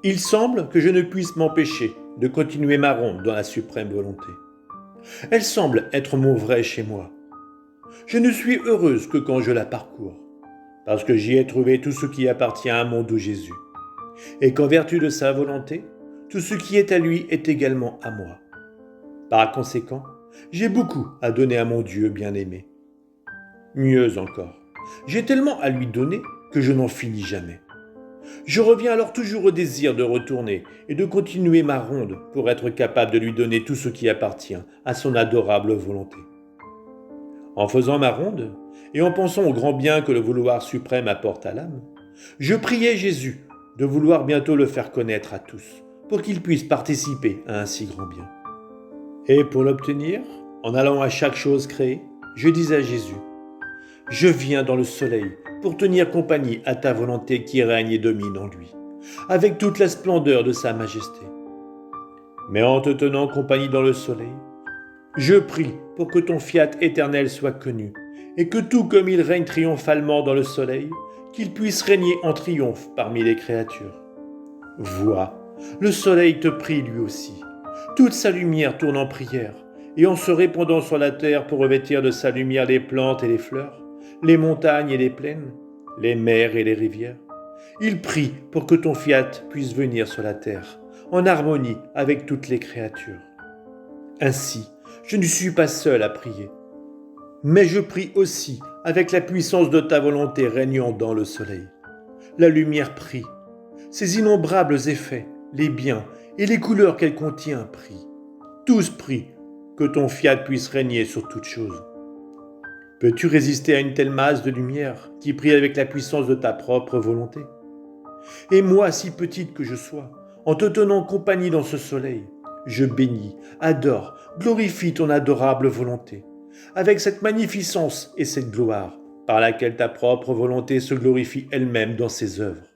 Il semble que je ne puisse m'empêcher de continuer ma ronde dans la suprême volonté. Elle semble être mon vrai chez moi. Je ne suis heureuse que quand je la parcours, parce que j'y ai trouvé tout ce qui appartient à mon doux Jésus, et qu'en vertu de sa volonté, tout ce qui est à lui est également à moi. Par conséquent, j'ai beaucoup à donner à mon Dieu bien-aimé. Mieux encore, j'ai tellement à lui donner que je n'en finis jamais. Je reviens alors toujours au désir de retourner et de continuer ma ronde pour être capable de lui donner tout ce qui appartient à son adorable volonté. En faisant ma ronde, et en pensant au grand bien que le vouloir suprême apporte à l'âme, je priais Jésus de vouloir bientôt le faire connaître à tous, pour qu'il puisse participer à un si grand bien. Et pour l'obtenir, en allant à chaque chose créée, je disais à Jésus, « Je viens dans le soleil pour tenir compagnie à ta volonté qui règne et domine en lui, avec toute la splendeur de sa majesté. Mais en te tenant compagnie dans le soleil, je prie pour que ton fiat éternel soit connu, et que tout comme il règne triomphalement dans le soleil, qu'il puisse régner en triomphe parmi les créatures. Vois, le soleil te prie lui aussi. Toute sa lumière tourne en prière, et en se répandant sur la terre pour revêtir de sa lumière les plantes et les fleurs, les montagnes et les plaines, les mers et les rivières. Il prie pour que ton fiat puisse venir sur la terre, en harmonie avec toutes les créatures. Ainsi, je ne suis pas seul à prier, mais je prie aussi avec la puissance de ta volonté régnant dans le soleil. La lumière prie, ses innombrables effets, les biens et les couleurs qu'elle contient prient. Tous prient que ton fiat puisse régner sur toutes choses. Peux-tu résister à une telle masse de lumière qui prie avec la puissance de ta propre volonté? Et moi, si petite que je sois, en te tenant compagnie dans ce soleil, je bénis, adore, glorifie ton adorable volonté, avec cette magnificence et cette gloire par laquelle ta propre volonté se glorifie elle-même dans ses œuvres.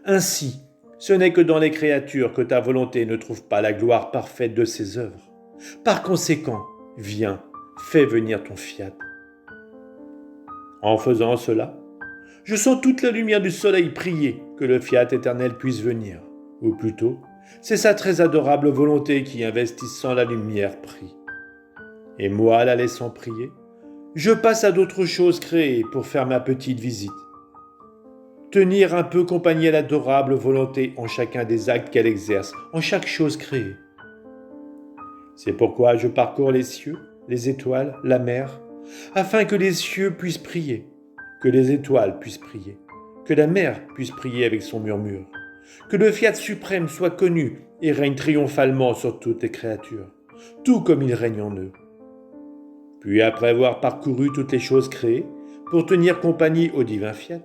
Ainsi, ce n'est que dans les créatures que ta volonté ne trouve pas la gloire parfaite de ses œuvres. Par conséquent, viens, fais venir ton fiat. En faisant cela, je sens toute la lumière du soleil prier que le fiat éternel puisse venir, ou plutôt, c'est sa très adorable volonté qui, investissant la lumière, prie. Et moi, la laissant prier, je passe à d'autres choses créées pour faire ma petite visite. Tenir un peu compagnie à l'adorable volonté en chacun des actes qu'elle exerce, en chaque chose créée. C'est pourquoi je parcours les cieux, les étoiles, la mer, afin que les cieux puissent prier, que les étoiles puissent prier, que la mer puisse prier avec son murmure, que le fiat suprême soit connu et règne triomphalement sur toutes les créatures, tout comme il règne en eux. Puis après avoir parcouru toutes les choses créées, pour tenir compagnie au divin fiat,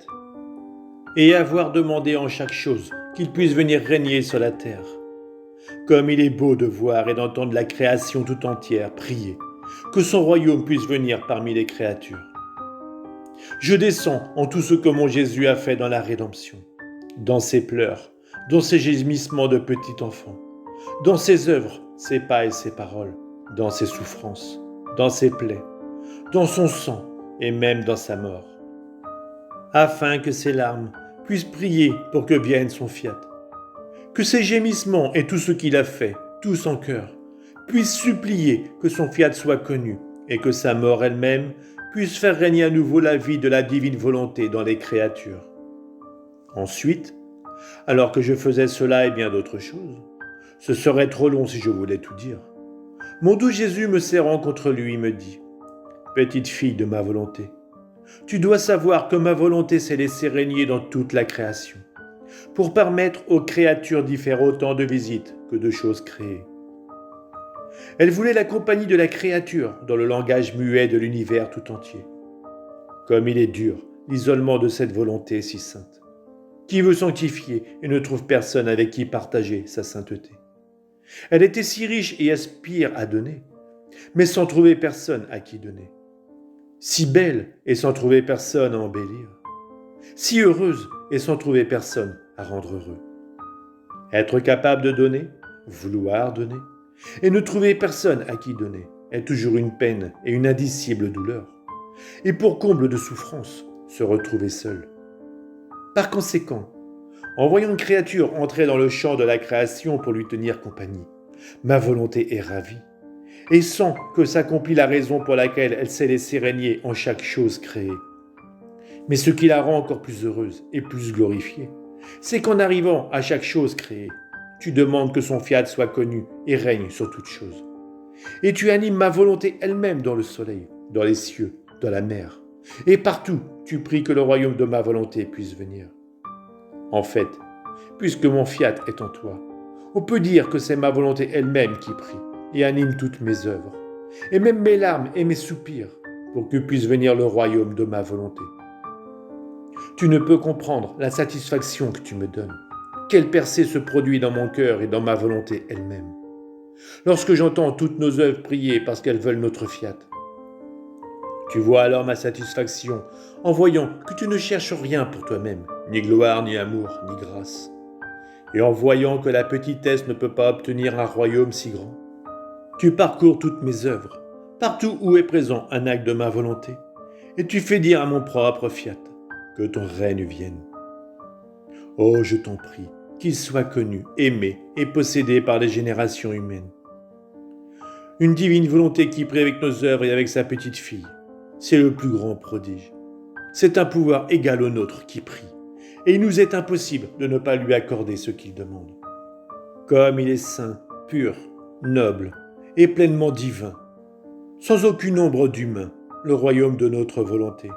et avoir demandé en chaque chose qu'il puisse venir régner sur la terre. Comme il est beau de voir et d'entendre la création tout entière prier, que son royaume puisse venir parmi les créatures. Je descends en tout ce que mon Jésus a fait dans la rédemption, dans ses pleurs, dans ses gémissements de petit enfant, dans ses œuvres, ses pas et ses paroles, dans ses souffrances, dans ses plaies, dans son sang et même dans sa mort, afin que ses larmes puissent prier pour que vienne son fiat, que ses gémissements et tout ce qu'il a fait, tous en cœur, puissent supplier que son fiat soit connu et que sa mort elle-même puisse faire régner à nouveau la vie de la divine volonté dans les créatures. Ensuite, alors que je faisais cela et bien d'autres choses, ce serait trop long si je voulais tout dire, mon doux Jésus me serrant contre lui me dit « Petite fille de ma volonté, tu dois savoir que ma volonté s'est laissée régner dans toute la création, pour permettre aux créatures d'y faire autant de visites que de choses créées. Elle voulait la compagnie de la créature dans le langage muet de l'univers tout entier. Comme il est dur, l'isolement de cette volonté si sainte. Qui veut sanctifier et ne trouve personne avec qui partager sa sainteté? Elle était si riche et aspire à donner, mais sans trouver personne à qui donner. Si belle et sans trouver personne à embellir. Si heureuse et sans trouver personne à rendre heureux. Être capable de donner, vouloir donner, et ne trouver personne à qui donner, est toujours une peine et une indicible douleur. Et pour comble de souffrance, se retrouver seul. Par conséquent, En voyant une créature entrer dans le champ de la création pour lui tenir compagnie, ma volonté est ravie et sent que s'accomplit la raison pour laquelle elle s'est laissée régner en chaque chose créée. Mais ce qui la rend encore plus heureuse et plus glorifiée, c'est qu'en arrivant à chaque chose créée, tu demandes que son fiat soit connu et règne sur toute chose. Et tu animes ma volonté elle-même dans le soleil, dans les cieux, dans la mer. Et partout, tu pries que le royaume de ma volonté puisse venir. En fait, puisque mon fiat est en toi, on peut dire que c'est ma volonté elle-même qui prie et anime toutes mes œuvres, et même mes larmes et mes soupirs, pour que puisse venir le royaume de ma volonté. Tu ne peux comprendre la satisfaction que tu me donnes. Quelle percée se produit dans mon cœur et dans ma volonté elle-même. Lorsque j'entends toutes nos œuvres prier parce qu'elles veulent notre fiat. Tu vois alors ma satisfaction en voyant que tu ne cherches rien pour toi-même, ni gloire, ni amour, ni grâce. Et en voyant que la petitesse ne peut pas obtenir un royaume si grand. Tu parcours toutes mes œuvres, partout où est présent un acte de ma volonté, et tu fais dire à mon propre fiat que ton règne vienne. Oh, je t'en prie, qu'il soit connu, aimé et possédé par les générations humaines. Une divine volonté qui prie avec nos œuvres et avec sa petite fille, c'est le plus grand prodige. C'est un pouvoir égal au nôtre qui prie, et il nous est impossible de ne pas lui accorder ce qu'il demande. Comme il est saint, pur, noble et pleinement divin, sans aucune ombre d'humain, le royaume de notre volonté.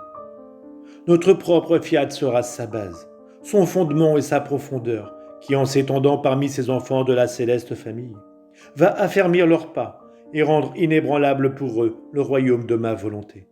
Notre propre fiat sera sa base, son fondement et sa profondeur, qui en s'étendant parmi ses enfants de la céleste famille, va affermir leurs pas et rendre inébranlable pour eux le royaume de ma volonté.